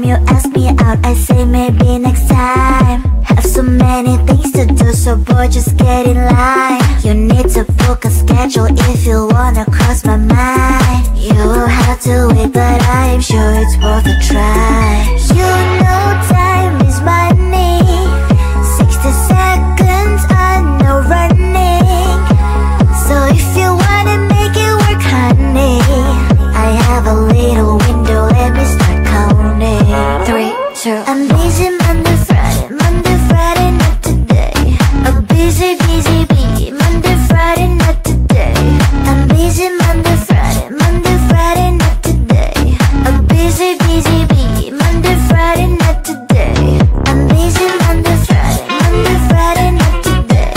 you ask me out, I say maybe next time. Have so many things to do, so boy, just get in line. You need to book a schedule if you wanna cross my mind. You will have to wait, but I am sure it's worth a try. You know time is money. 60 seconds on no running. So if you wanna make it work, honey, I have a little window, let me start counting. 3, 2, I'm busy Monday, Friday, Monday, Friday, not today. I'm busy, busy, busy, Monday, Friday, not today. I'm busy Monday, Friday, Monday, Friday, not today. I'm busy, busy, busy, Monday, Friday, not today. I'm busy Monday, Friday, Monday, Friday, not today.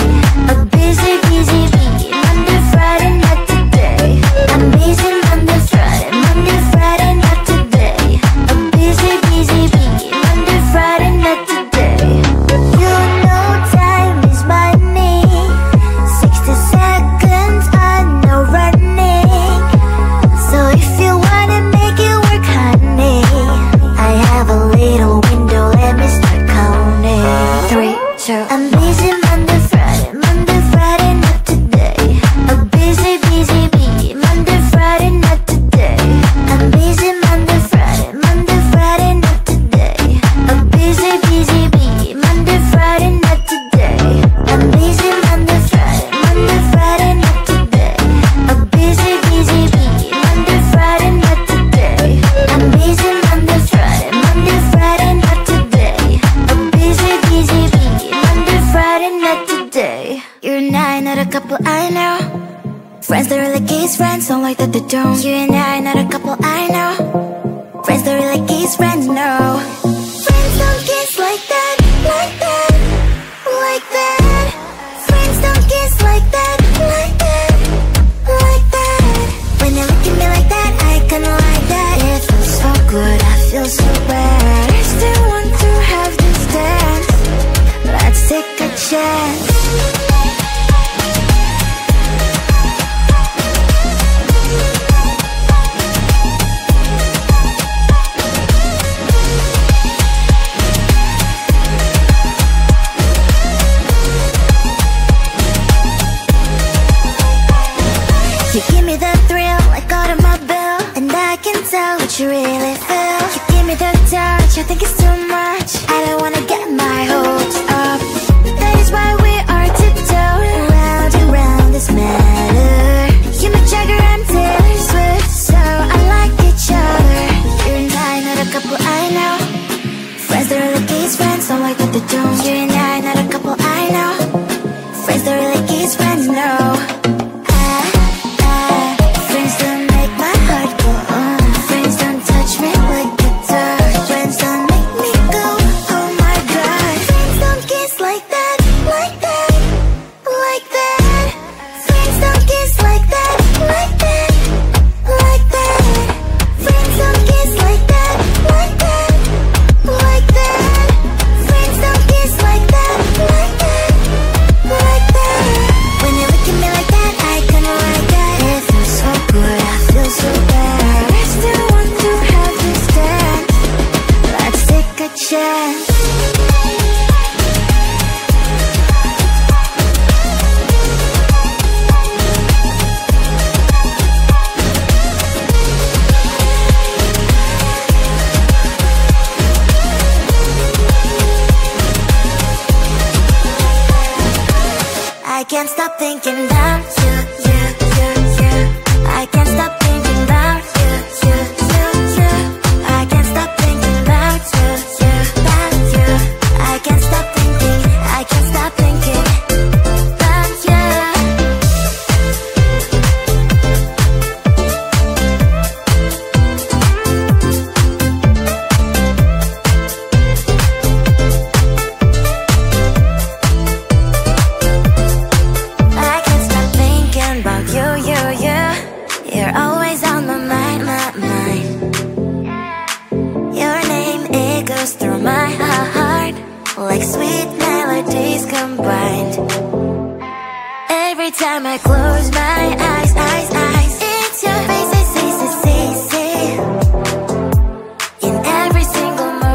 I'm busy, busy, busy, Monday, Friday, not today. I'm busy Monday, Friday, Monday, Friday, not today. I'm busy, busy, busy, Monday, Friday, not today. You know time is money. 60 seconds on no running. So if you wanna make it work, honey, I have a little window, let me start counting. 3, 2, I'm busy Monday, Friday, Monday, Friday, not today. I'm busy, busy, busy, Monday, Friday, not today. I'm busy Monday, Friday, Monday, Friday, not today. I'm busy, busy, busy, Monday, Friday, not today. I'm busy Monday, Friday, Monday, Friday, not today. I'm busy, busy, busy, Monday, Friday, not today. I'm busy Monday, Friday, Monday, Friday, not today. I'm busy, busy, busy, Monday, Friday, not today. You and I, not a couple I know. Friends that really kiss, friends don't like that they don't. You and I, not a couple I know. Friends that really kiss, friends no. Friends don't kiss like that, like that, like that. Friends don't kiss like that, like that, like that. When you look at me like that, I kinda like that. It feels so good, I feel so bad. I still want to have this dance. Let's take a chance. You give me the thrill, like automobile, and I can tell what you really feel. You give me the touch, I think it's too much. I don't wanna get my hopes up. That is why we are tiptoeing round and round this matter. You my Jagger, I'm Taylor Swift, so I like each other. You and I, not a couple I know. Friends that really kiss, friends don't like what they don't. You and I, not a couple I know. Friends that really kiss, friends no. Friends don't make my heart go on. Friends don't touch me like you touch. Friends don't make me go, oh my god. Friends don't kiss like that, like that, like that. Friends don't kiss like that, like that, like that. Friends don't kiss like that, like that, like that. Friends don't kiss like that, like that, like that. When you look at me like that, I kinda like that. It feels so good, I feel so bad. I still want to have this dance. Let's take a chance. I can't stop thinking about you, you, you, you. I can't stop thinking about you, you, you, you. I can't stop thinking about you, you, about you. I can't stop thinking, I can't stop thinking about you. I can't stop thinking about you, you, you. You're always on my mind, my mind. Your name echoes through my heart like sweet melodies combined. Every time I close my eyes, eyes, it's your face I see, see, see. In every single moment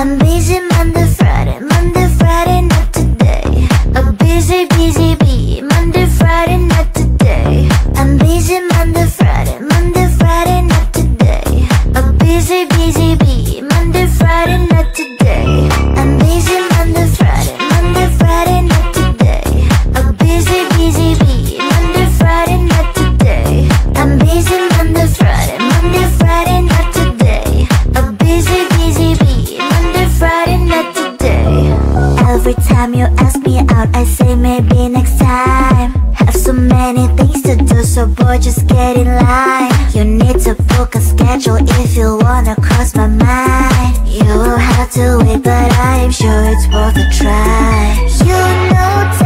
I'm busy Monday, Friday, not today. A busy, busy bee, Monday, Friday, not today. I'm busy Monday, Friday, not today. A busy, busy bee, Monday, Friday, not today. I'm busy Monday, Friday, not today. A busy, busy bee, Monday, Friday, not today. I'm busy Monday, Friday, not today. A busy, busy bee, Monday, Friday, not today. Every time you ask me out, I say maybe next time. Have so many things to do, so boy, just get in line. You need to book a schedule if you wanna cross my mind. You will have to wait, but I am sure it's worth a try. You know